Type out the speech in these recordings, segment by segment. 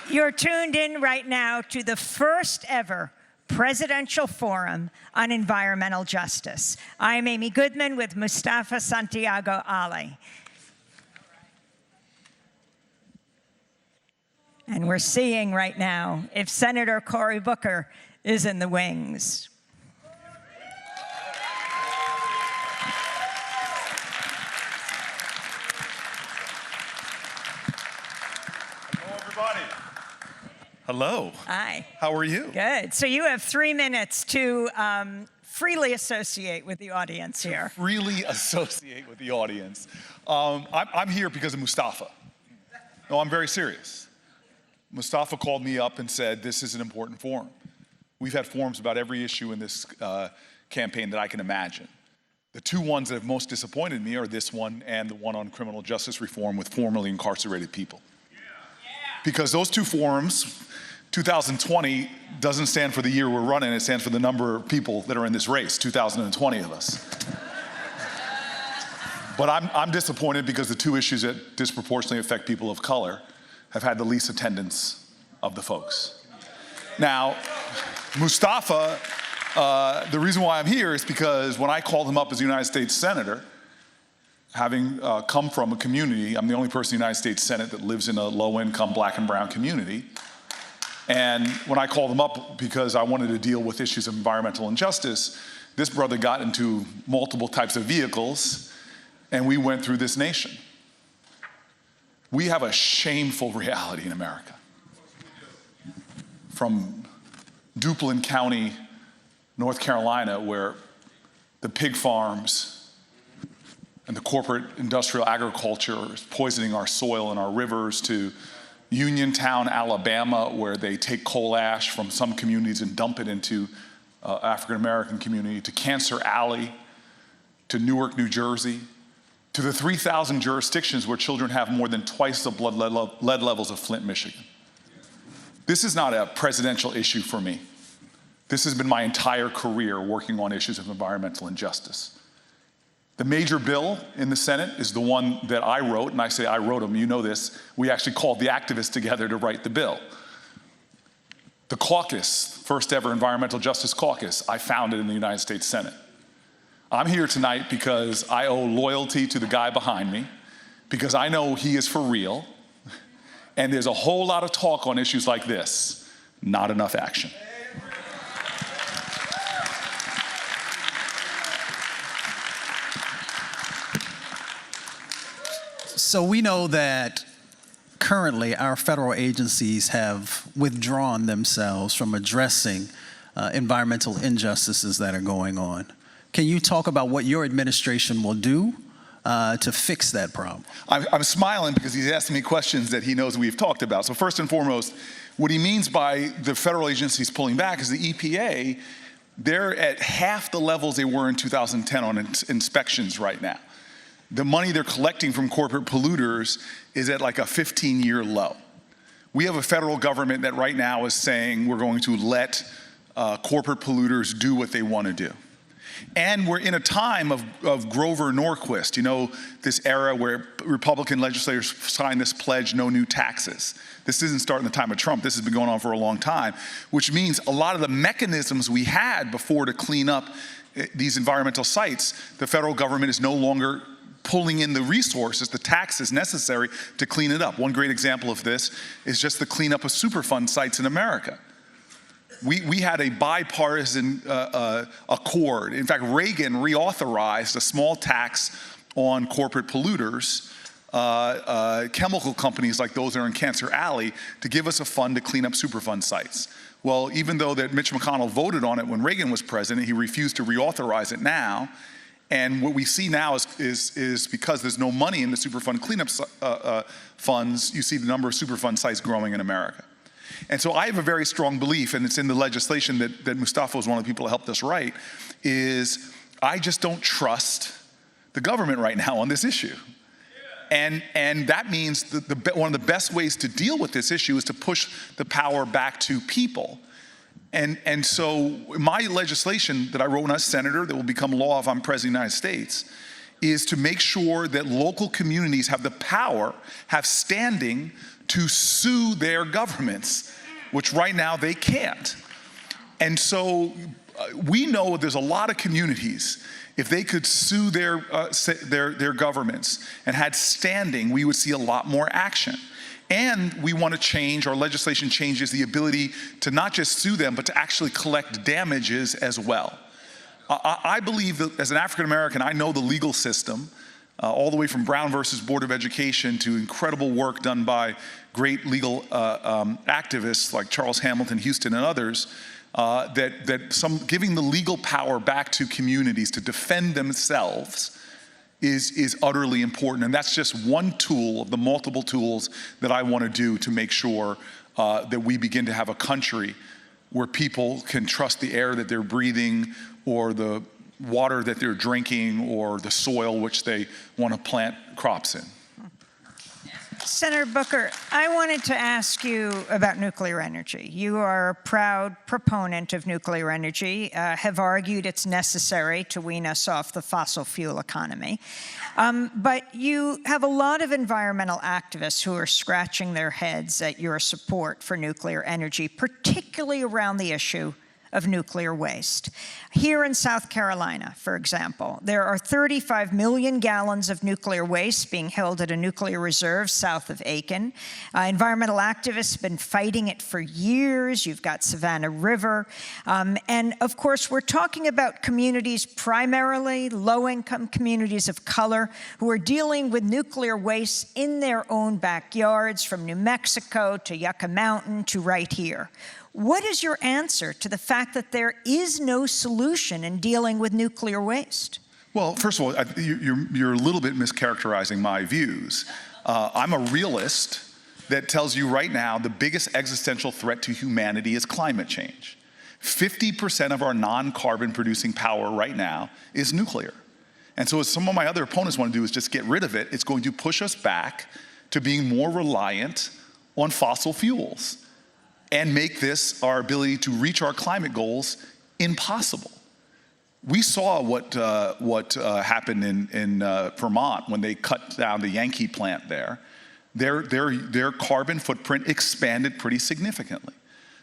You're tuned in right now to the first ever Presidential Forum on Environmental Justice. I'm Amy Goodman with Mustafa Santiago Ali. And we're seeing right now if Senator Cory Booker is in the wings. Hello, everybody. Hello. Hi. How are you? Good. So you have 3 minutes to freely associate with the audience here. Freely associate with the audience. I'm here because of Mustafa. No, I'm very serious. Mustafa called me up and said, this is an important forum. We've had forums about every issue in this campaign that I can imagine. The two ones that have most disappointed me are this one and the one on criminal justice reform with formerly incarcerated people. Because those two forums, 2020 doesn't stand for the year we're running, it stands for the number of people that are in this race, 2,020 of us. But I'm disappointed because the two issues that disproportionately affect people of color have had the least attendance of the folks. Now, Mustafa, the reason why I'm here is because when I called him up as a United States Senator, having come from a community, I'm the only person in the United States Senate that lives in a low-income black and brown community. And when I called him up because I wanted to deal with issues of environmental injustice, this brother got into multiple types of vehicles, and we went through this nation. We have a shameful reality in America. From Duplin County, North Carolina, where the pig farms and the corporate industrial agriculture is poisoning our soil and our rivers, to Uniontown, Alabama, where they take coal ash from some communities and dump it into African-American community, to Cancer Alley, to Newark, New Jersey, to the 3,000 jurisdictions where children have more than twice the blood lead levels of Flint, Michigan. This is not a presidential issue for me. This has been my entire career working on issues of environmental injustice. The major bill in the Senate is the one that I wrote, and I say I wrote them, you know this. We actually called the activists together to write the bill. The caucus, first ever environmental justice caucus, I founded in the United States Senate. I'm here tonight because I owe loyalty to the guy behind me, because I know he is for real, and there's a whole lot of talk on issues like this, not enough action. So we know that currently our federal agencies have withdrawn themselves from addressing environmental injustices that are going on. Can you talk about what your administration will do to fix that problem? I'm smiling because he's asking me questions that he knows we've talked about. So first and foremost, what he means by the federal agencies pulling back is the EPA, they're at half the levels they were in 2010 on inspections right now. The money they're collecting from corporate polluters is at like a 15-year low. We have a federal government that right now is saying we're going to let corporate polluters do what they want to do. And we're in a time of Grover Norquist, you know, this era where Republican legislators signed this pledge, no new taxes. This isn't starting the time of Trump. This has been going on for a long time, which means a lot of the mechanisms we had before to clean up these environmental sites, the federal government is no longer pulling in the resources, the taxes necessary to clean it up. One great example of this is just the cleanup of Superfund sites in America. We had a bipartisan accord. In fact, Reagan reauthorized a small tax on corporate polluters, chemical companies like those that are in Cancer Alley, to give us a fund to clean up Superfund sites. Well, even though that Mitch McConnell voted on it when Reagan was president, he refused to reauthorize it now. And what we see now is because there's no money in the Superfund cleanup funds, you see the number of Superfund sites growing in America. And so I have a very strong belief, and it's in the legislation that Mustafa was one of the people who helped us write, is I just don't trust the government right now on this issue. And that means that one of the best ways to deal with this issue is to push the power back to people. And so my legislation that I wrote when I was senator, that will become law if I'm president of the United States, is to make sure that local communities have the power, have standing to sue their governments, which right now they can't. And so we know there's a lot of communities, if they could sue their governments and had standing, we would see a lot more action. And we want to change, our legislation changes the ability to not just sue them, but to actually collect damages as well. I believe that as an African American, I know the legal system, all the way from Brown versus Board of Education to incredible work done by great legal activists like Charles Hamilton Houston and others, giving the legal power back to communities to defend themselves is utterly important. And that's just one tool of the multiple tools that I want to do to make sure that we begin to have a country where people can trust the air that they're breathing, or the water that they're drinking, or the soil which they want to plant crops in. Senator Booker, I wanted to ask you about nuclear energy. You are a proud proponent of nuclear energy, have argued it's necessary to wean us off the fossil fuel economy. But you have a lot of environmental activists who are scratching their heads at your support for nuclear energy, particularly around the issue of nuclear waste. Here in South Carolina, for example, there are 35 million gallons of nuclear waste being held at a nuclear reserve south of Aiken. Environmental activists have been fighting it for years. You've got Savannah River. And of course, we're talking about communities, primarily low-income communities of color, who are dealing with nuclear waste in their own backyards, from New Mexico to Yucca Mountain to right here. What is your answer to the fact that there is no solution in dealing with nuclear waste? Well, first of all, you're a little bit mischaracterizing my views. I'm a realist that tells you right now the biggest existential threat to humanity is climate change. 50% of our non-carbon producing power right now is nuclear. And so as some of my other opponents want to do is just get rid of it, it's going to push us back to being more reliant on fossil fuels and make this, our ability to reach our climate goals, impossible. We saw what happened in Vermont when they cut down the Yankee plant there. Their carbon footprint expanded pretty significantly.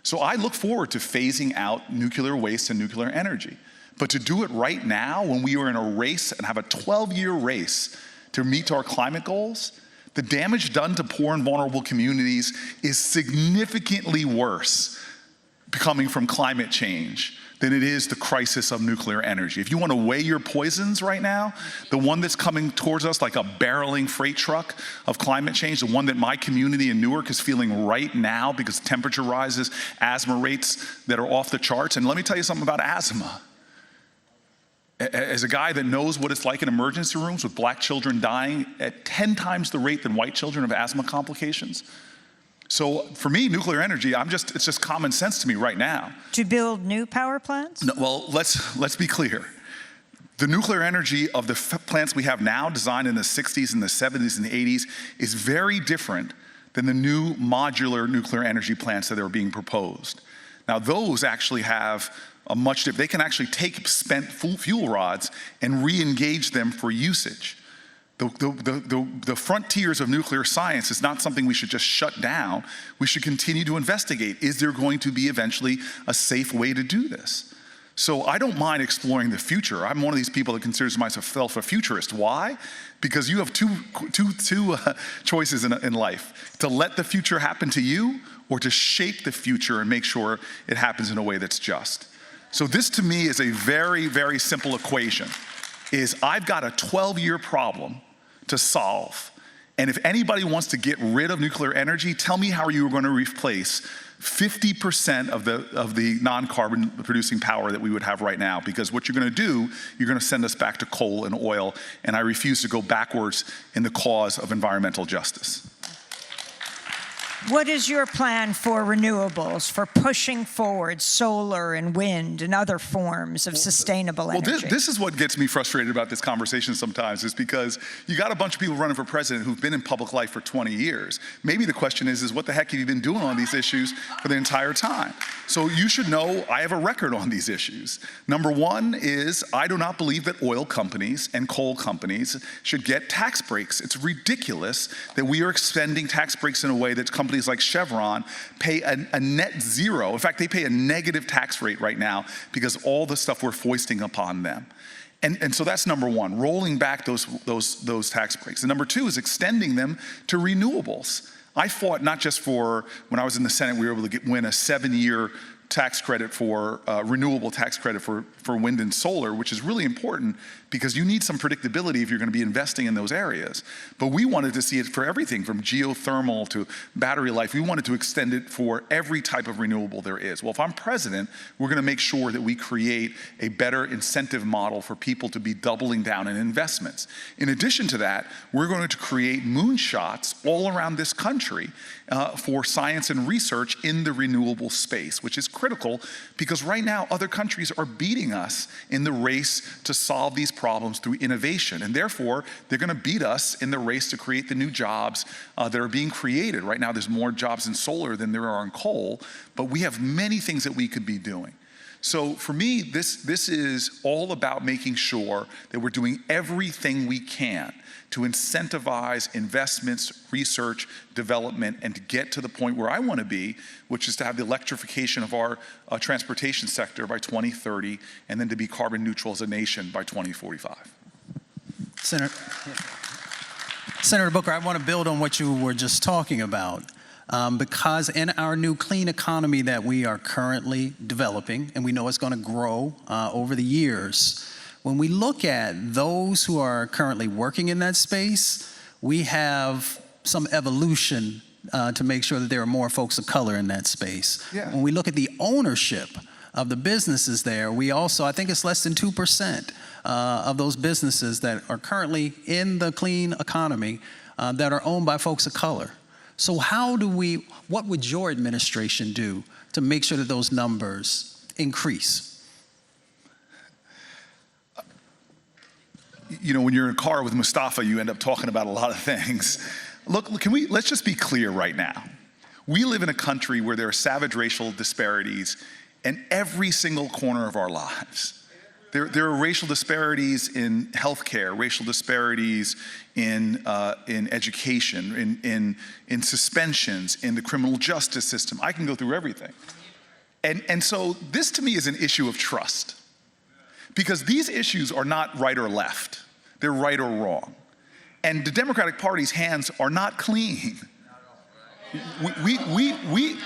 So I look forward to phasing out nuclear waste and nuclear energy. But to do it right now, when we are in a race and have a 12-year race to meet our climate goals, the damage done to poor and vulnerable communities is significantly worse coming from climate change than it is the crisis of nuclear energy. If you want to weigh your poisons right now, the one that's coming towards us like a barreling freight truck of climate change, the one that my community in Newark is feeling right now because temperature rises, asthma rates that are off the charts. And let me tell you something about asthma. As a guy that knows what it's like in emergency rooms with black children dying at 10 times the rate than white children of asthma complications. So for me, nuclear energy, it's just common sense to me right now. To build new power plants? No, well, let's be clear. The nuclear energy of the plants we have now, designed in the 60s and the 70s and the 80s, is very different than the new modular nuclear energy plants that are being proposed. Now, those actually have they can actually take spent fuel rods and re-engage them for usage. The frontiers of nuclear science is not something we should just shut down. We should continue to investigate. Is there going to be eventually a safe way to do this? So I don't mind exploring the future. I'm one of these people that considers myself a futurist. Why? Because you have two choices in life: to let the future happen to you, or to shape the future and make sure it happens in a way that's just. So this to me is a very, very simple equation. I've got a 12-year problem to solve. And if anybody wants to get rid of nuclear energy, tell me how you are going to replace 50% of the non-carbon producing power that we would have right now. Because what you're going to do, you're going to send us back to coal and oil. And I refuse to go backwards in the cause of environmental justice. What is your plan for renewables, for pushing forward solar and wind and other forms of sustainable energy? This is what gets me frustrated about this conversation sometimes, is because you got a bunch of people running for president who've been in public life for 20 years. Maybe the question is what the heck have you been doing on these issues for the entire time? So you should know I have a record on these issues. Number one is I do not believe that oil companies and coal companies should get tax breaks. It's ridiculous that we are extending tax breaks in a way that companies like Chevron pay a net zero. In fact, they pay a negative tax rate right now because of all the stuff we're foisting upon them. And so that's number one, rolling back those tax breaks. And number two is extending them to renewables. I fought not just for, when I was in the Senate, we were able to win a 7-year tax credit for, renewable tax credit for wind and solar, which is really important because you need some predictability if you're going to be investing in those areas. But we wanted to see it for everything from geothermal to battery life. We wanted to extend it for every type of renewable there is. Well, if I'm president, we're going to make sure that we create a better incentive model for people to be doubling down in investments. In addition to that, we're going to create moonshots all around this country for science and research in the renewable space, which is critical because right now other countries are beating us in the race to solve these problems through innovation, and therefore they're going to beat us in the race to create the new jobs that are being created. Right now there's more jobs in solar than there are in coal, but we have many things that we could be doing. So for me, this is all about making sure that we're doing everything we can to incentivize investments, research, development, and to get to the point where I want to be, which is to have the electrification of our transportation sector by 2030, and then to be carbon neutral as a nation by 2045. Senator Booker, I want to build on what you were just talking about. Because in our new clean economy that we are currently developing, and we know it's going to grow over the years, when we look at those who are currently working in that space, we have some evolution to make sure that there are more folks of color in that space. Yeah. When we look at the ownership of the businesses there, we also, I think it's less than 2% of those businesses that are currently in the clean economy that are owned by folks of color. So what would your administration do to make sure that those numbers increase? You know, when you're in a car with Mustafa, you end up talking about a lot of things. Look, let's just be clear right now. We live in a country where there are savage racial disparities in every single corner of our lives. There are racial disparities in healthcare, racial disparities in education, in suspensions, in the criminal justice system. I can go through everything. And so this to me is an issue of trust. Because these issues are not right or left. They're right or wrong. And the Democratic Party's hands are not clean.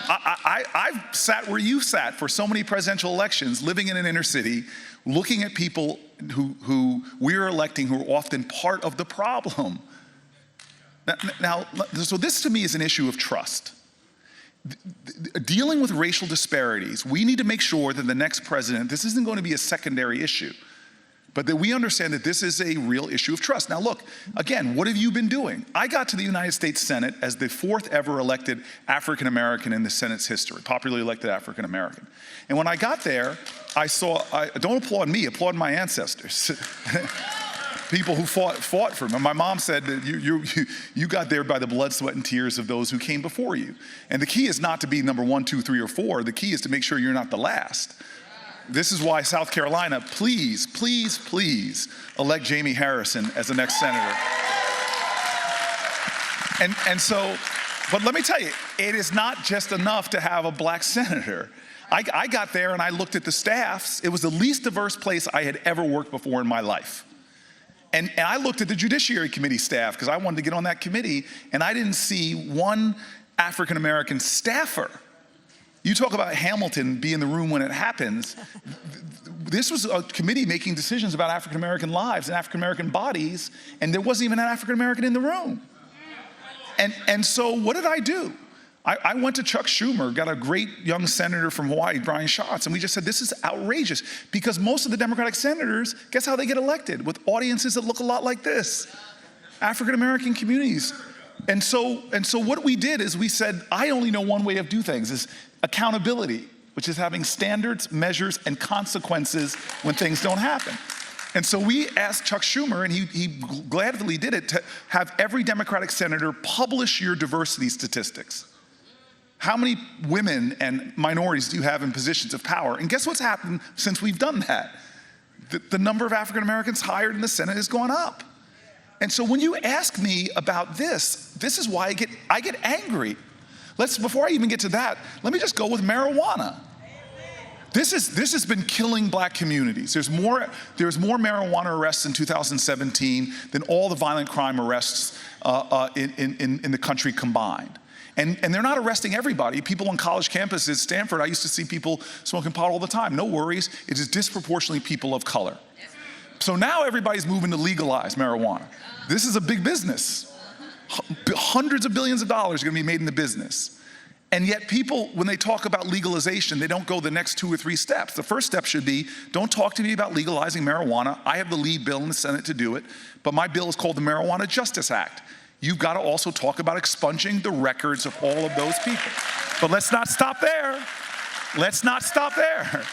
I've sat where you sat for so many presidential elections, living in an inner city, looking at people who we're electing who are often part of the problem. Now, so this to me is an issue of trust. Dealing with racial disparities, we need to make sure that the next president, this isn't going to be a secondary issue, but that we understand that this is a real issue of trust. Now look, again, what have you been doing? I got to the United States Senate as the 4th ever elected African-American in the Senate's history, popularly elected African-American. And when I got there, don't applaud me, applaud my ancestors. People who fought for me. My mom said that you got there by the blood, sweat, and tears of those who came before you. And the key is not to be number 1, 2, 3, or 4. The key is to make sure you're not the last. This is why South Carolina, please, please, please elect Jamie Harrison as the next senator. And so, but let me tell you, it is not just enough to have a black senator. I got there and I looked at the staffs. It was the least diverse place I had ever worked before in my life. And I looked at the Judiciary Committee staff because I wanted to get on that committee, and I didn't see one African-American staffer. You talk about Hamilton being in the room when it happens. This was a committee making decisions about African-American lives and African-American bodies, and there wasn't even an African-American in the room. And so what did I do? I went to Chuck Schumer, got a great young senator from Hawaii, Brian Schatz, and we just said, this is outrageous, because most of the Democratic senators, guess how they get elected? With audiences that look a lot like this. African-American communities. And so what we did is we said, I only know one way of doing things, is accountability, which is having standards, measures, and consequences when things don't happen. And so we asked Chuck Schumer, and he gladly did it, to have every Democratic senator publish your diversity statistics. How many women and minorities do you have in positions of power? And guess what's happened since we've done that? The number of African Americans hired in the Senate has gone up. And so when you ask me about this is why I get angry. Before I even get to that, let me just go with marijuana. This has been killing black communities. There's more marijuana arrests in 2017 than all the violent crime arrests in the country combined. And they're not arresting everybody. People on college campuses, Stanford, I used to see people smoking pot all the time. No worries, it is disproportionately people of color. So now everybody's moving to legalize marijuana. This is a big business. Hundreds of billions of dollars are gonna be made in the business. And yet people, when they talk about legalization, they don't go the next 2 or 3 steps. The first step should be, don't talk to me about legalizing marijuana. I have the lead bill in the Senate to do it, but my bill is called the Marijuana Justice Act. You've got to also talk about expunging the records of all of those people. But let's not stop there. Let's not stop there.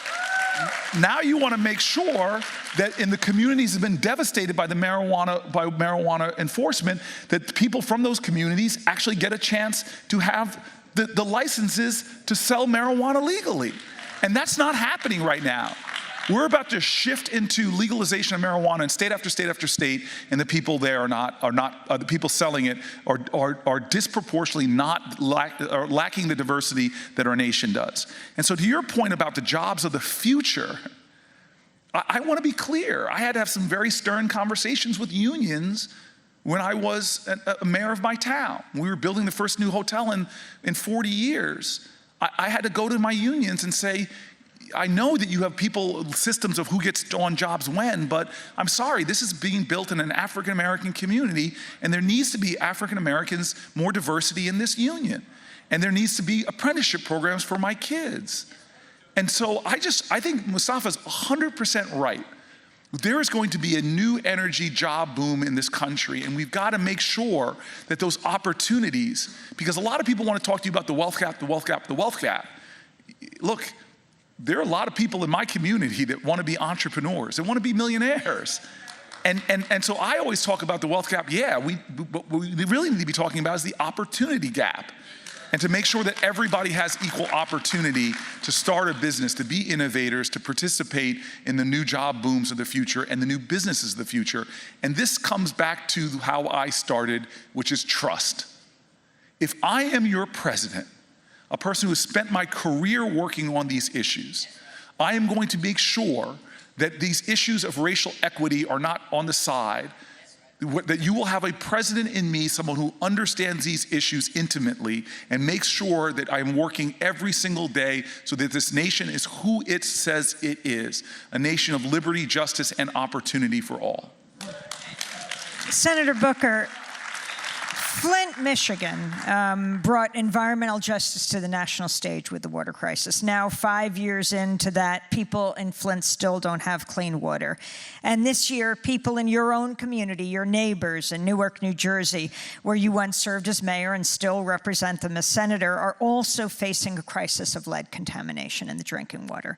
Now you want to make sure that in the communities that have been devastated by marijuana enforcement, that people from those communities actually get a chance to have the licenses to sell marijuana legally. And that's not happening right now. We're about to shift into legalization of marijuana in state after state after state, and the people there the people selling it are disproportionately lacking the diversity that our nation does. And so to your point about the jobs of the future, I want to be clear. I had to have some very stern conversations with unions when I was a mayor of my town. We were building the first new hotel in 40 years. I had to go to my unions and say, I know that you have systems of who gets on jobs when, but I'm sorry, this is being built in an African-American community, and there needs to be African-Americans, more diversity in this union. And there needs to be apprenticeship programs for my kids. And so I think Mustafa's 100% right. There is going to be a new energy job boom in this country, and we've got to make sure that those opportunities, because a lot of people want to talk to you about the wealth gap, the wealth gap, the wealth gap. Look, there are a lot of people in my community that want to be entrepreneurs, that want to be millionaires. And so I always talk about the wealth gap. Yeah, what we really need to be talking about is the opportunity gap. And to make sure that everybody has equal opportunity to start a business, to be innovators, to participate in the new job booms of the future and the new businesses of the future. And this comes back to how I started, which is trust. If I am your president, a person who has spent my career working on these issues, I am going to make sure that these issues of racial equity are not on the side, that you will have a president in me, someone who understands these issues intimately and makes sure that I am working every single day so that this nation is who it says it is, a nation of liberty, justice, and opportunity for all. Senator Booker, Flint, Michigan brought environmental justice to the national stage with the water crisis. Now, 5 years into that, people in Flint still don't have clean water. And this year, people in your own community, your neighbors in Newark, New Jersey, where you once served as mayor and still represent them as senator, are also facing a crisis of lead contamination in the drinking water.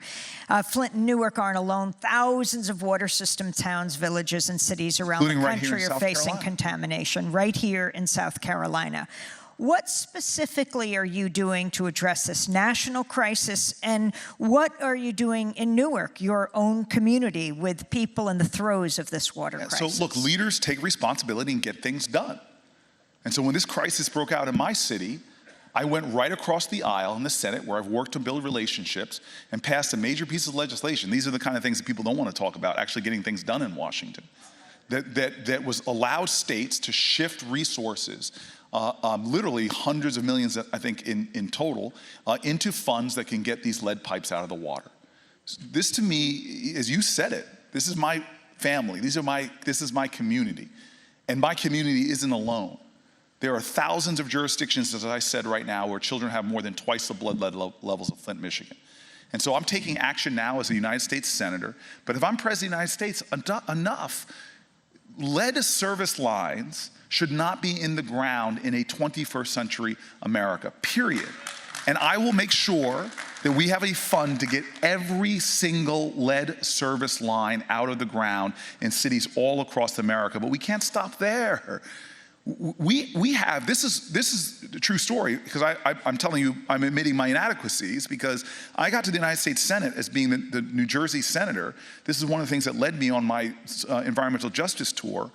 Flint and Newark aren't alone. Thousands of water system towns, villages, and cities around the country are facing contamination right here in South Carolina. What specifically are you doing to address this national crisis, and what are you doing in Newark, your own community, with people in the throes of this water crisis? So look, leaders take responsibility and get things done. And so when this crisis broke out in my city, I went right across the aisle in the Senate, where I've worked to build relationships, and passed a major piece of legislation. These are the kind of things that people don't want to talk about, actually getting things done in Washington. That was allowed states to shift resources, literally hundreds of millions, I think, in total, into funds that can get these lead pipes out of the water. This, to me, as you said it, this is my family, this is my community, and my community isn't alone. There are thousands of jurisdictions, as I said right now, where children have more than twice the blood lead levels of Flint, Michigan. And so I'm taking action now as a United States Senator, but if I'm President of the United States, enough. lead service lines should not be in the ground in a 21st century America, period. And I will make sure that we have a fund to get every single lead service line out of the ground in cities all across America. But we can't stop there. We have, this is a true story, because I'm telling you, I'm admitting my inadequacies, because I got to the United States Senate as being the New Jersey senator. This is one of the things that led me on my environmental justice tour.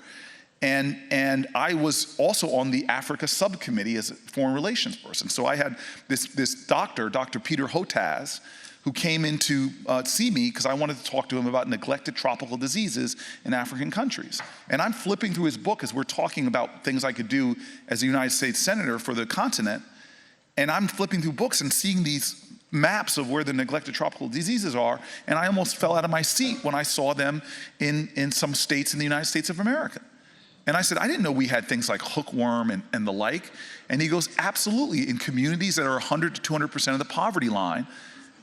And I was also on the Africa subcommittee as a foreign relations person. So I had this doctor, Dr. Peter Hotaz, who came in to see me because I wanted to talk to him about neglected tropical diseases in African countries. And I'm flipping through his book as we're talking about things I could do as a United States senator for the continent. And I'm flipping through books and seeing these maps of where the neglected tropical diseases are, and I almost fell out of my seat when I saw them in some states in the United States of America. And I said, I didn't know we had things like hookworm and the like. And he goes, absolutely. In communities that are 100 to 200% of the poverty line,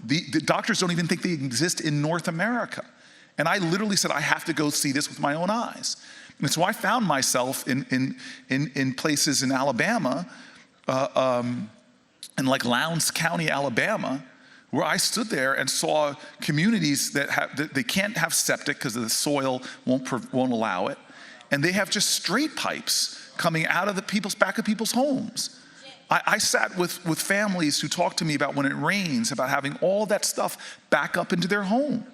the doctors don't even think they exist in North America. And I literally said, I have to go see this with my own eyes. And so I found myself in places in Alabama, in like Lowndes County, Alabama, where I stood there and saw communities that they can't have septic because the soil won't allow it. And they have just straight pipes coming out of the back of people's homes. I sat with families who talked to me about when it rains, about having all that stuff back up into their home.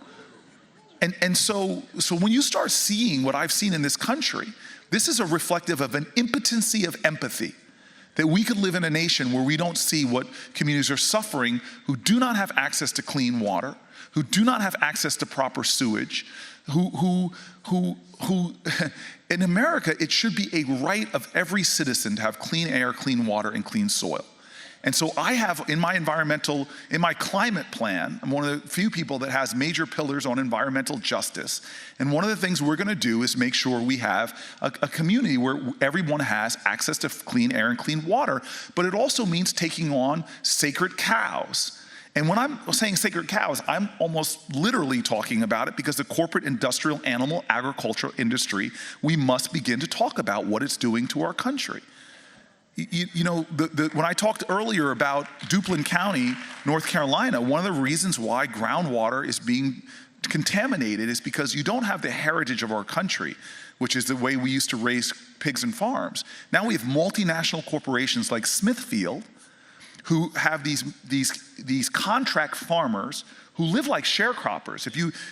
And so when you start seeing what I've seen in this country, this is a reflective of an impotency of empathy, that we could live in a nation where we don't see what communities are suffering, who do not have access to clean water, who do not have access to proper sewage, who in America, it should be a right of every citizen to have clean air, clean water, and clean soil. And so I have in my climate plan, I'm one of the few people that has major pillars on environmental justice. And one of the things we're gonna do is make sure we have a community where everyone has access to clean air and clean water, but it also means taking on sacred cows. And when I'm saying sacred cows, I'm almost literally talking about it, because the corporate industrial animal agricultural industry, we must begin to talk about what it's doing to our country. You know, when I talked earlier about Duplin County, North Carolina, one of the reasons why groundwater is being contaminated is because you don't have the heritage of our country, which is the way we used to raise pigs and farms. Now we have multinational corporations like Smithfield, who have these contract farmers who live like sharecroppers.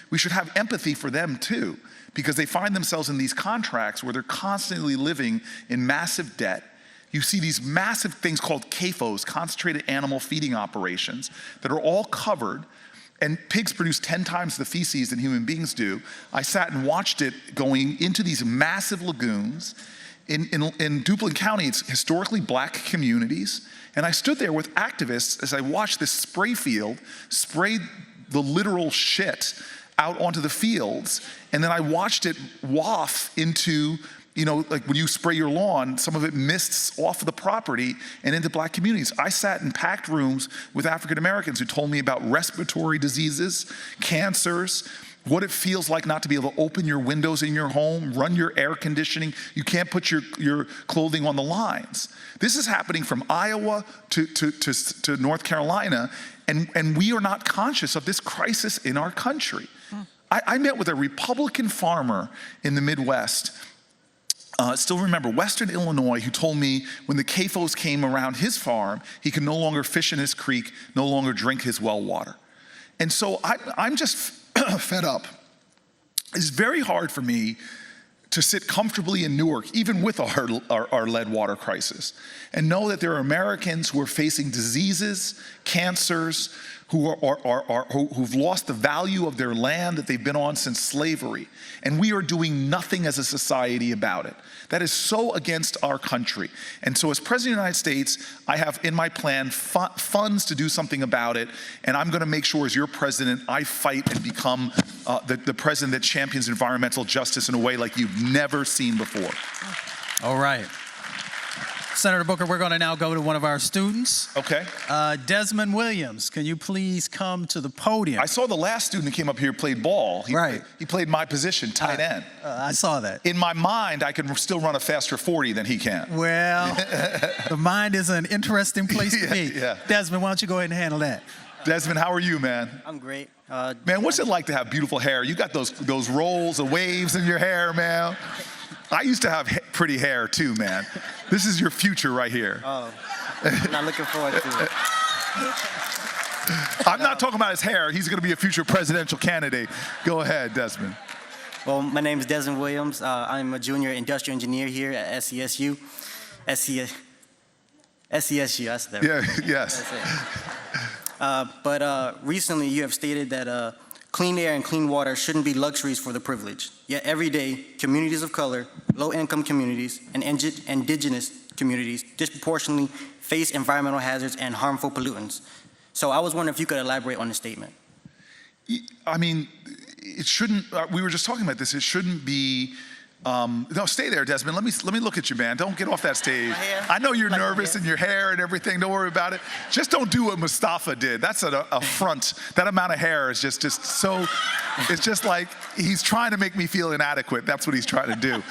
We should have empathy for them too, because they find themselves in these contracts where they're constantly living in massive debt. You see these massive things called CAFOs, concentrated animal feeding operations, that are all covered, and pigs produce 10 times the feces than human beings do. I sat and watched it going into these massive lagoons. In Duplin County, it's historically black communities. And I stood there with activists as I watched this spray field spray the literal shit out onto the fields. And then I watched it waft into, you know, like when you spray your lawn, some of it mists off of the property and into black communities. I sat in packed rooms with African Americans who told me about respiratory diseases, cancers, what it feels like not to be able to open your windows in your home, run your air conditioning. You can't put your clothing on the lines. This is happening from Iowa to North Carolina, and we are not conscious of this crisis in our country. I met with a Republican farmer in the Midwest, still remember, Western Illinois, who told me when the CAFOs came around his farm, he could no longer fish in his creek, no longer drink his well water. And so I'm just fed up. It's very hard for me to sit comfortably in Newark, even with our lead water crisis, and know that there are Americans who are facing diseases, cancers, who've lost the value of their land that they've been on since slavery, and we are doing nothing as a society about it. That is so against our country. And so as President of the United States, I have in my plan funds to do something about it, and I'm gonna make sure as your president, I fight and become the president that champions environmental justice in a way like you've never seen before. All right. Senator Booker, we're going to now go to one of our students. Okay. Desmond Williams, can you please come to the podium? I saw the last student who came up here played ball. He played my position, tight end. I saw that. In my mind, I can still run a faster 40 than he can. Well, the mind is an interesting place to be. Yeah. Desmond, why don't you go ahead and handle that? Desmond, how are you, man? I'm great. Man, what's it like to have beautiful hair? You got those rolls of waves in your hair, man. I used to have pretty hair too, man. This is your future right here. Oh, I'm not looking forward to it. I'm not talking about his hair. He's going to be a future presidential candidate. Go ahead, Desmond. Well, my name is Desmond Williams. I'm a junior industrial engineer here at SCSU. SCSU, that's there. Yeah, yes. But recently you have stated that clean air and clean water shouldn't be luxuries for the privileged. Yet every day, communities of color, low-income communities, and indigenous communities disproportionately face environmental hazards and harmful pollutants. So I was wondering if you could elaborate on the statement. I mean, it shouldn't, we were just talking about this, it shouldn't be, no, stay there, Desmond. Let me look at you, man. Don't get off that stage. I know you're nervous and your hair and everything. Don't worry about it. Just don't do what Mustafa did. That's an affront. That amount of hair is just so, it's just like he's trying to make me feel inadequate. That's what he's trying to do.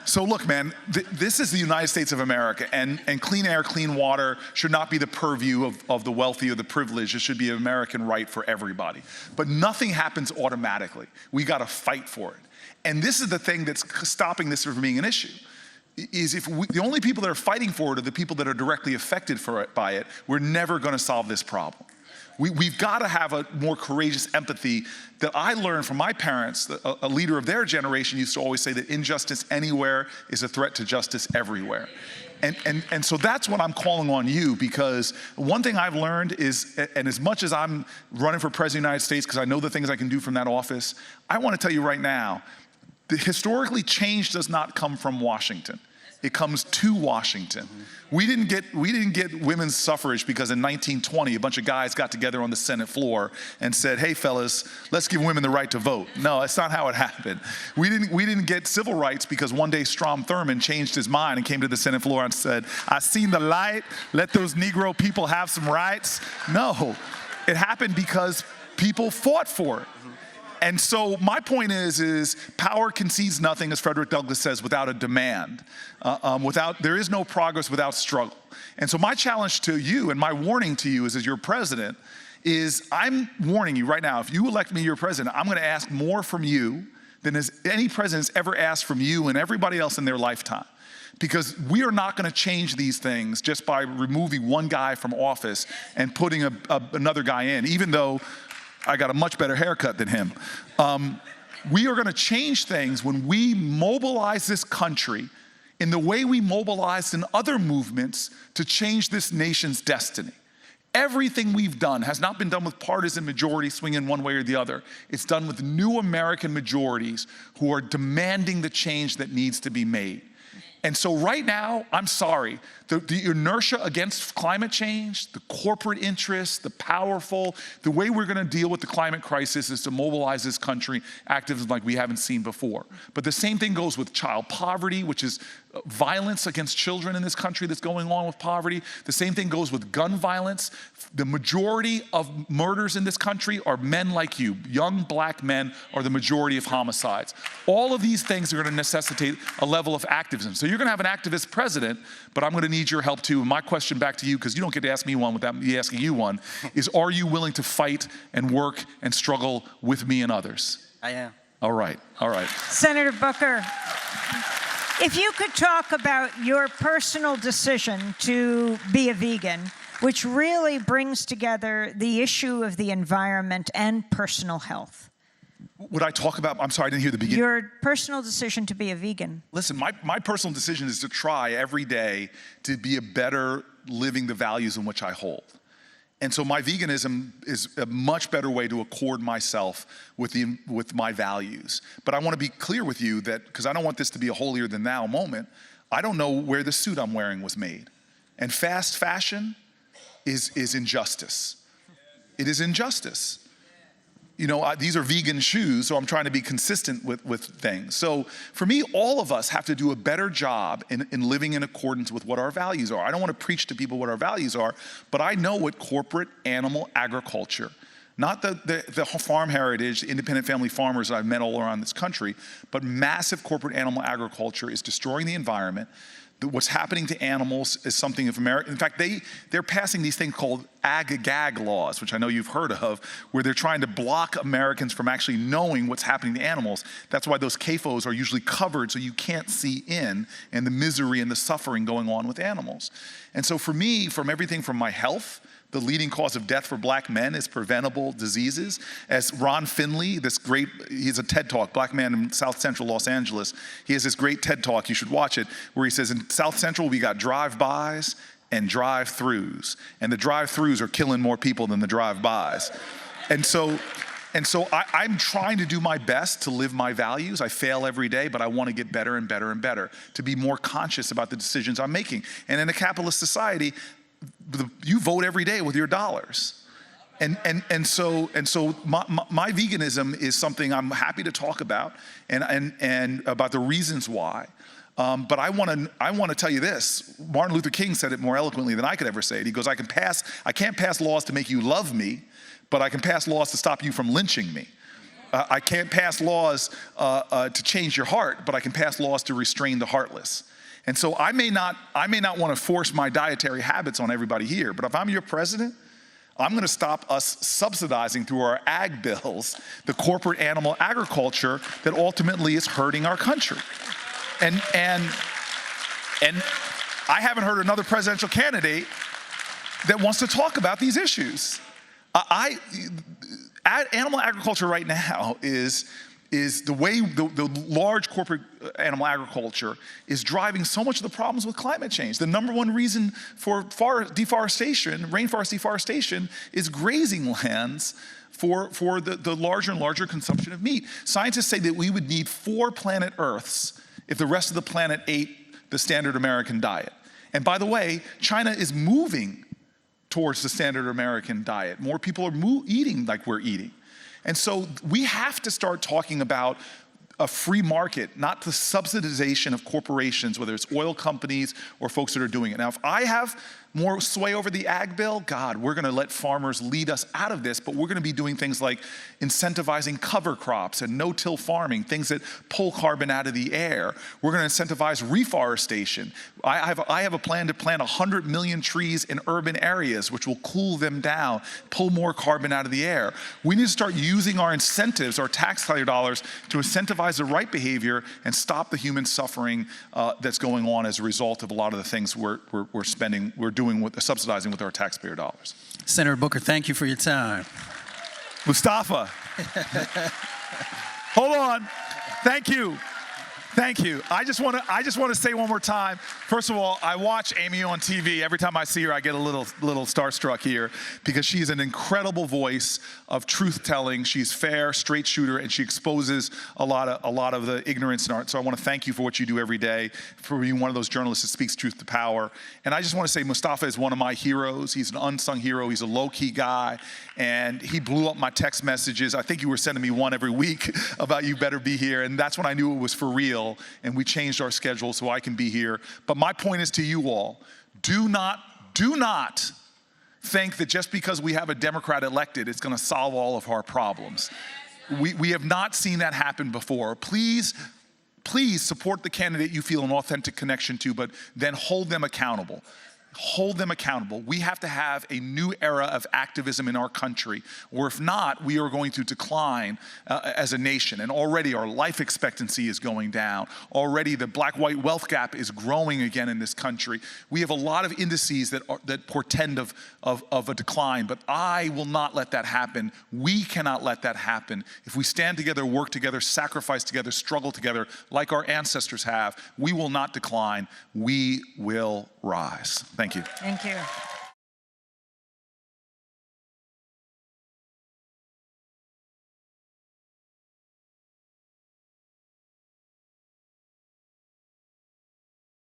So look, man, this is the United States of America, and clean air, clean water should not be the purview of the wealthy or the privileged. It should be an American right for everybody. But nothing happens automatically. We got to fight for it. And this is the thing that's stopping this from being an issue, is if the only people that are fighting for it are the people that are directly affected by it, we're never going to solve this problem. We've got to have a more courageous empathy that I learned from my parents. A leader of their generation used to always say that injustice anywhere is a threat to justice everywhere. And so that's what I'm calling on you, because one thing I've learned is, and as much as I'm running for President of the United States because I know the things I can do from that office, I want to tell you right now, historically, change does not come from Washington. It comes to Washington. We didn't get women's suffrage because in 1920 a bunch of guys got together on the Senate floor and said, "Hey fellas, let's give women the right to vote." No, that's not how it happened. We didn't get civil rights because one day Strom Thurmond changed his mind and came to the Senate floor and said, "I've seen the light. Let those Negro people have some rights." No, it happened because people fought for it. And so my point is power concedes nothing, as Frederick Douglass says, without a demand. There is no progress without struggle. And so my challenge to you and my warning to you as your president is I'm warning you right now, if you elect me your president, I'm going to ask more from you than any president's ever asked from you and everybody else in their lifetime. Because we are not going to change these things just by removing one guy from office and putting another guy in, even though I got a much better haircut than him. We are going to change things when we mobilize this country in the way we mobilized in other movements to change this nation's destiny. Everything we've done has not been done with partisan majorities swinging one way or the other. It's done with new American majorities who are demanding the change that needs to be made. And so right now, I'm sorry, the inertia against climate change, the corporate interests, the powerful, the way we're going to deal with the climate crisis is to mobilize this country activism like we haven't seen before. But the same thing goes with child poverty, which is violence against children in this country that's going on with poverty. The same thing goes with gun violence. The majority of murders in this country are men like you. Young black men are the majority of homicides. All of these things are going to necessitate a level of activism. So you're going to have an activist president, but I'm going to need your help too. And my question back to you, because you don't get to ask me one without me asking you one, is are you willing to fight and work and struggle with me and others? I am. All right, all right. Senator Booker, if you could talk about your personal decision to be a vegan, which really brings together the issue of the environment and personal health. Would I talk about, I'm sorry, I didn't hear the beginning. Your personal decision to be a vegan. Listen, my personal decision is to try every day to be a better living the values in which I hold. And so my veganism is a much better way to accord myself with my values. But I want to be clear with you that, because I don't want this to be a holier than thou moment, I don't know where the suit I'm wearing was made. And fast fashion is injustice. It is injustice. you know, these are vegan shoes, so I'm trying to be consistent with things. So for me, all of us have to do a better job in living in accordance with what our values are. I don't want to preach to people what our values are, but I know what corporate animal agriculture, not the farm heritage, the independent family farmers that I've met all around this country, but massive corporate animal agriculture is destroying the environment. What's happening to animals is something of America. In fact, they're passing these things called ag-gag laws, which I know you've heard of, where they're trying to block Americans from actually knowing what's happening to animals. That's why those CAFOs are usually covered so you can't see in, and the misery and the suffering going on with animals. And so for me, from everything from my health, the leading cause of death for black men is preventable diseases. As Ron Finley, he's a TED Talk, black man in South Central Los Angeles. He has this great TED Talk, you should watch it, where he says in South Central we got drive-bys and drive-throughs. And the drive-throughs are killing more people than the drive-bys. And so I'm trying to do my best to live my values. I fail every day, but I want to get better and better and better, to be more conscious about the decisions I'm making. And in a capitalist society, you vote every day with your dollars. And so my veganism is something I'm happy to talk about and about the reasons why. But I want to tell you this. Martin Luther King said it more eloquently than I could ever say it. He goes, I can't pass laws to make you love me, but I can pass laws to stop you from lynching me. I can't pass laws to change your heart, but I can pass laws to restrain the heartless. And so I may not want to force my dietary habits on everybody here, but if I'm your president, I'm going to stop us subsidizing through our ag bills the corporate animal agriculture that ultimately is hurting our country. And I haven't heard another presidential candidate that wants to talk about these issues. Animal agriculture right now is the way the large corporate animal agriculture is driving so much of the problems with climate change. The number one reason for deforestation, rainforest deforestation, is grazing lands for the larger and larger consumption of meat. Scientists say that we would need 4 planet Earths if the rest of the planet ate the standard American diet. And by the way, China is moving towards the standard American diet. More people are eating like we're eating. And so we have to start talking about a free market, not the subsidization of corporations, whether it's oil companies or folks that are doing it. Now, if I have more sway over the ag bill, God, we're going to let farmers lead us out of this, but we're going to be doing things like incentivizing cover crops and no-till farming, things that pull carbon out of the air. We're going to incentivize reforestation. I have a plan to plant 100 million trees in urban areas, which will cool them down, pull more carbon out of the air. We need to start using our incentives, our taxpayer dollars, to incentivize the right behavior and stop the human suffering that's going on as a result of a lot of the things we're doing subsidizing with our taxpayer dollars. Senator Booker, thank you for your time. Mustafa, hold on. Thank you. Thank you. I just want to say one more time. First of all, I watch Amy on TV. Every time I see her, I get a little starstruck here because she's an incredible voice of truth-telling. She's fair, straight shooter, and she exposes a lot of the ignorance in art. So I want to thank you for what you do every day, for being one of those journalists that speaks truth to power. And I just want to say Mustafa is one of my heroes. He's an unsung hero. He's a low-key guy, and he blew up my text messages. I think you were sending me one every week about you better be here, and that's when I knew it was for real. And we changed our schedule so I can be here. But my point is to you all, do not think that just because we have a Democrat elected, it's going to solve all of our problems. We have not seen that happen before. Please support the candidate you feel an authentic connection to, but then hold them accountable. Hold them accountable. We have to have a new era of activism in our country, or if not, we are going to decline as a nation. And already our life expectancy is going down. Already the black-white wealth gap is growing again in this country. We have a lot of indices that portend of a decline, but I will not let that happen. We cannot let that happen. If we stand together, work together, sacrifice together, struggle together, like our ancestors have, we will not decline. We will rise. Thank you. Thank you.